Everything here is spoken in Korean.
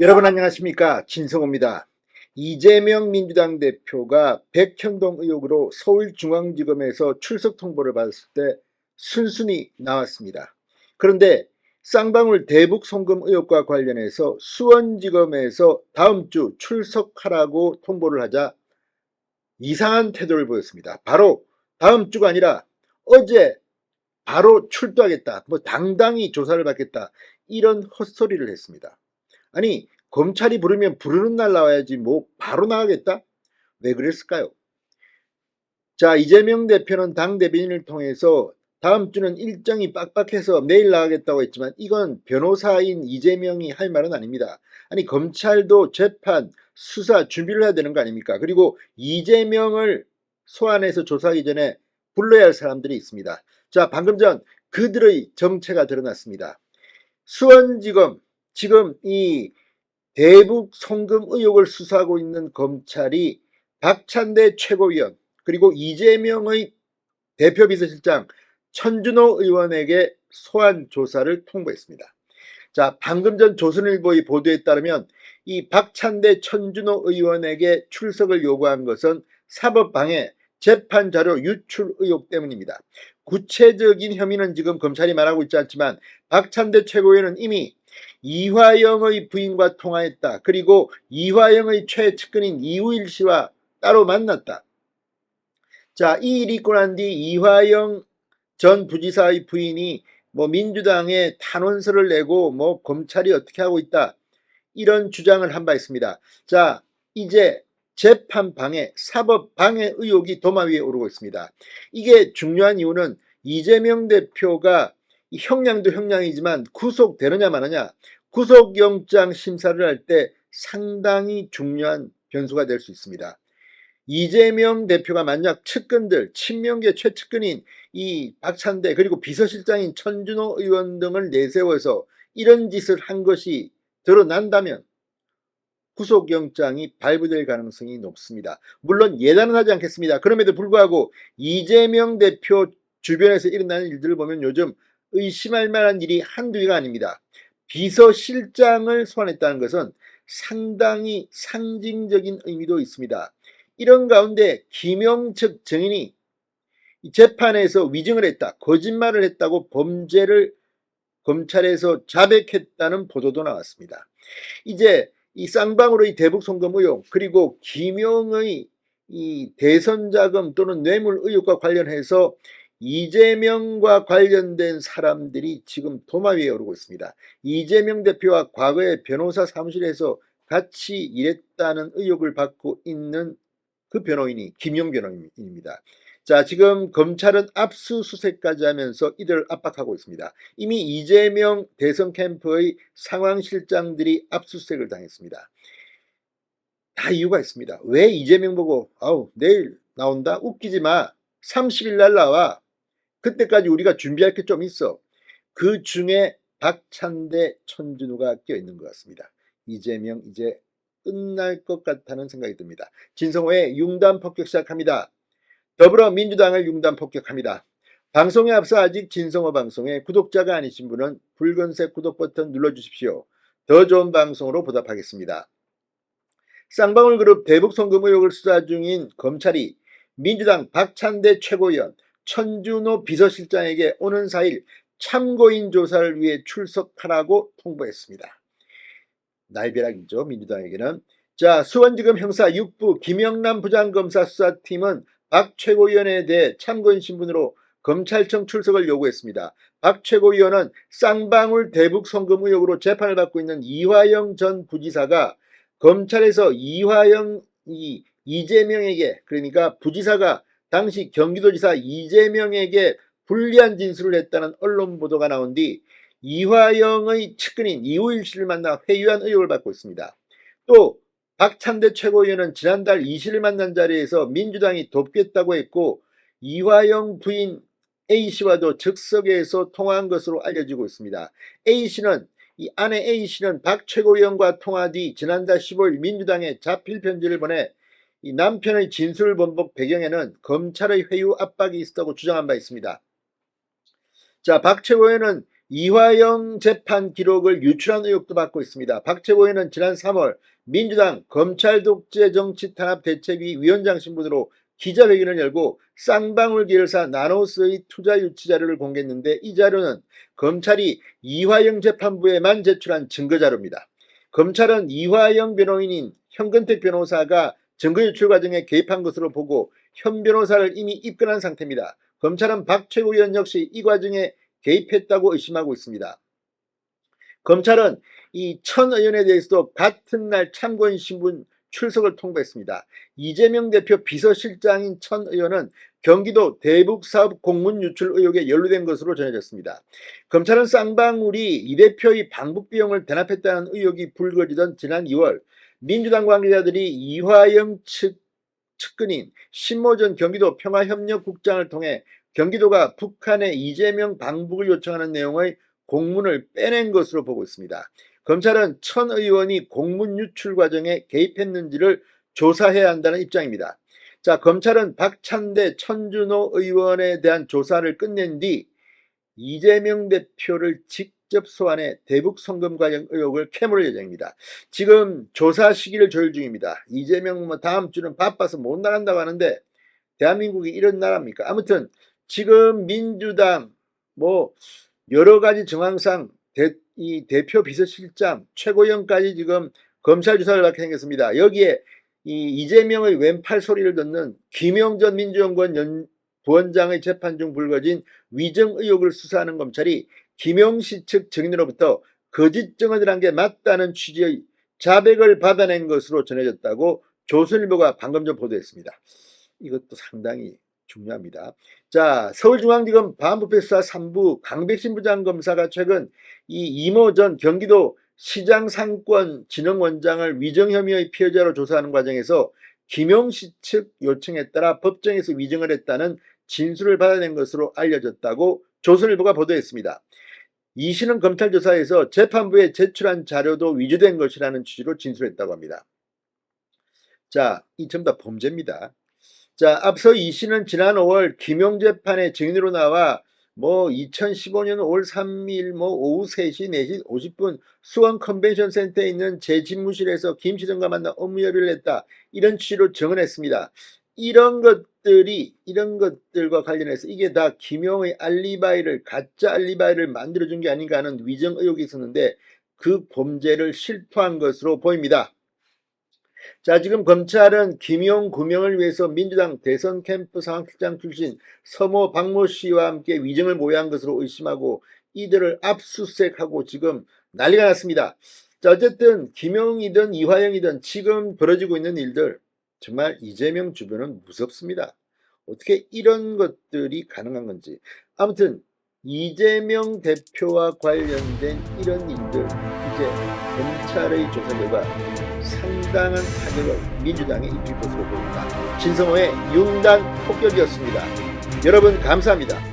여러분 안녕하십니까, 진성호입니다. 이재명 민주당 대표가 백현동 의혹으로 서울중앙지검에서 출석 통보를 받았을 때 순순히 나왔습니다. 그런데 쌍방울 대북 송금 의혹과 관련해서 수원지검에서 다음 주 출석하라고 통보를 하자 이상한 태도를 보였습니다. 바로 다음 주가 아니라 어제 바로 출두하겠다, 당당히 조사를 받겠다, 이런 헛소리를 했습니다. 아니, 검찰이 부르면 부르는 날 나와야지 바로 나가겠다? 왜 그랬을까요? 자, 이재명 대표는 당 대변인을 통해서 다음 주는 일정이 빡빡해서 내일 나가겠다고 했지만 이건 변호사인 이재명이 할 말은 아닙니다. 아니, 검찰도 재판, 수사 준비를 해야 되는 거 아닙니까? 그리고 이재명을 소환해서 조사하기 전에 불러야 할 사람들이 있습니다. 자, 방금 전 그들의 정체가 드러났습니다. 수원지검, 지금 이 대북 송금 의혹을 수사하고 있는 검찰이 박찬대 최고위원 그리고 이재명의 대표비서실장 천준호 의원에게 소환 조사를 통보했습니다. 자, 방금 전 조선일보의 보도에 따르면 이 박찬대 천준호 의원에게 출석을 요구한 것은 사법방해, 재판자료 유출 의혹 때문입니다. 구체적인 혐의는 지금 검찰이 말하고 있지 않지만 박찬대 최고위원은 이미 이화영의 부인과 통화했다. 그리고 이화영의 최측근인 이우일 씨와 따로 만났다. 자, 이 일이 있고 난 뒤 이화영 전 부지사의 부인이 민주당에 탄원서를 내고 검찰이 어떻게 하고 있다, 이런 주장을 한 바 있습니다. 자, 이제 재판 방해, 사법 방해 의혹이 도마 위에 오르고 있습니다. 이게 중요한 이유는 이재명 대표가 형량도 형량이지만 구속되느냐 마느냐, 구속영장 심사를 할 때 상당히 중요한 변수가 될 수 있습니다. 이재명 대표가 만약 측근들, 친명계 최측근인 이 박찬대 그리고 비서실장인 천준호 의원 등을 내세워서 이런 짓을 한 것이 드러난다면 구속영장이 발부될 가능성이 높습니다. 물론 예단은 하지 않겠습니다. 그럼에도 불구하고 이재명 대표 주변에서 일어나는 일들을 보면 요즘 의심할 만한 일이 한두 개가 아닙니다. 비서실장을 소환했다는 것은 상당히 상징적인 의미도 있습니다. 이런 가운데 김영측 증인이 재판에서 위증을 했다, 거짓말을 했다고 범죄를 검찰에서 자백했다는 보도도 나왔습니다. 이제 이 쌍방울의 대북 송금 의혹 그리고 김용의 이 대선 자금 또는 뇌물 의혹과 관련해서 이재명과 관련된 사람들이 지금 도마 위에 오르고 있습니다. 이재명 대표와 과거에 변호사 사무실에서 같이 일했다는 의혹을 받고 있는 그 변호인이 김용 변호인입니다. 자, 지금 검찰은 압수수색까지 하면서 이들을 압박하고 있습니다. 이미 이재명 대선 캠프의 상황실장들이 압수수색을 당했습니다. 다 이유가 있습니다. 왜 이재명 보고 내일 나온다? 웃기지 마. 30일 날 나와. 그때까지 우리가 준비할 게 좀 있어. 그 중에 박찬대, 천준호가 껴있는 것 같습니다. 이재명 이제 끝날 것 같다는 생각이 듭니다. 진성호의 융단 폭격 시작합니다. 더불어민주당을 융단 폭격합니다. 방송에 앞서 아직 진성호 방송에 구독자가 아니신 분은 붉은색 구독 버튼 눌러주십시오. 더 좋은 방송으로 보답하겠습니다. 쌍방울 그룹 대북 송금 의혹을 수사 중인 검찰이 민주당 박찬대 최고위원, 천준호 비서실장에게 오는 4일 참고인 조사를 위해 출석하라고 통보했습니다. 날벼락이죠, 민주당에게는. 자, 수원지검 형사 6부 김영남 부장검사 수사팀은 박 최고위원에 대해 참고인 신분으로 검찰청 출석을 요구했습니다. 박 최고위원은 쌍방울 대북 송금 의혹으로 재판을 받고 있는 이화영 전 부지사가 검찰에서 이재명에게, 그러니까 부지사가 당시 경기도지사 이재명에게 불리한 진술을 했다는 언론 보도가 나온 뒤 이화영의 측근인 이우일 씨를 만나 회유한 의혹을 받고 있습니다. 또 박찬대 최고위원은 지난달 이 씨를 만난 자리에서 민주당이 돕겠다고 했고 이화영 부인 A씨와도 즉석에서 통화한 것으로 알려지고 있습니다. 이 아내 A씨는 박 최고위원과 통화 뒤 지난달 15일 민주당에 자필 편지를 보내 이 남편의 진술 번복 배경에는 검찰의 회유 압박이 있었다고 주장한 바 있습니다. 자, 박 최고위원은 이화영 재판 기록을 유출한 의혹도 받고 있습니다. 박최고 의원은 지난 3월 민주당 검찰독재정치탄압대책위 위원장 신분으로 기자회견을 열고 쌍방울 계열사 나노스의 투자 유치 자료를 공개했는데, 이 자료는 검찰이 이화영 재판부에만 제출한 증거자료입니다. 검찰은 이화영 변호인인 현근택 변호사가 증거 유출 과정에 개입한 것으로 보고 현 변호사를 이미 입건한 상태입니다. 검찰은 박최고 의원 역시 이 과정에 개입했다고 의심하고 있습니다. 검찰은 이 천 의원에 대해서도 같은 날 참고인 신분 출석을 통보했습니다. 이재명 대표 비서실장인 천 의원은 경기도 대북사업 공문 유출 의혹에 연루된 것으로 전해졌습니다. 검찰은 쌍방울이 이 대표의 방북 비용을 대납했다는 의혹이 불거지던 지난 2월 민주당 관계자들이 이화영 측근인 신모전 경기도 평화협력국장을 통해 경기도가 북한에 이재명 방북을 요청하는 내용의 공문을 빼낸 것으로 보고 있습니다. 검찰은 천 의원이 공문 유출 과정에 개입했는지를 조사해야 한다는 입장입니다. 자, 검찰은 박찬대 천준호 의원에 대한 조사를 끝낸 뒤 이재명 대표를 직접 소환해 대북 송금 관련 의혹을 캐물 예정입니다. 지금 조사 시기를 조율 중입니다. 이재명 다음 주는 바빠서 못 나간다고 하는데 대한민국이 이런 나라입니까? 아무튼 지금 민주당 여러 가지 정황상 이 대표 비서실장 최고위원까지 지금 검찰 조사를 받게 생겼습니다. 여기에 이재명의 왼팔 소리를 듣는 김영전 민주연구원 부원장의 재판 중 불거진 위증 의혹을 수사하는 검찰이 김용시 측 증인으로부터 거짓 증언을 한 게 맞다는 취지의 자백을 받아낸 것으로 전해졌다고 조선일보가 방금 전 보도했습니다. 이것도 상당히 중요합니다. 자, 서울중앙지검 반부패수사 3부 강백신 부장검사가 최근 이 이모 전 경기도 시장상권진흥원장을 위증 혐의의 피해자로 조사하는 과정에서 김용시 측 요청에 따라 법정에서 위증을 했다는 진술을 받아낸 것으로 알려졌다고 조선일보가 보도했습니다. 이 씨는 검찰 조사에서 재판부에 제출한 자료도 위조된 것이라는 취지로 진술했다고 합니다. 자, 이 전부 다 범죄입니다. 자, 앞서 이 씨는 지난 5월 김용 재판에 증인으로 나와 2015년 5월 3일 오후 3시 4시 50분 수원 컨벤션 센터에 있는 제 집무실에서 김 시장과 만나 업무 협의를 했다, 이런 취지로 증언했습니다. 이런 것들과 관련해서 이게 다 김용의 가짜 알리바이를 만들어준 게 아닌가 하는 위증 의혹이 있었는데 그 범죄를 실토한 것으로 보입니다. 자, 지금 검찰은 김용 구명을 위해서 민주당 대선 캠프 상황실장 출신 서모 박모 씨와 함께 위증을 모의한 것으로 의심하고 이들을 압수수색하고 지금 난리가 났습니다. 자, 어쨌든 김용이든 이화영이든 지금 벌어지고 있는 일들, 정말 이재명 주변은 무섭습니다. 어떻게 이런 것들이 가능한 건지. 아무튼 이재명 대표와 관련된 이런 일들, 이제 검찰의 조사 결과 상당한 타격을 민주당에 입힐 것으로 보입니다. 신성호의 융단 폭격이었습니다. 여러분 감사합니다.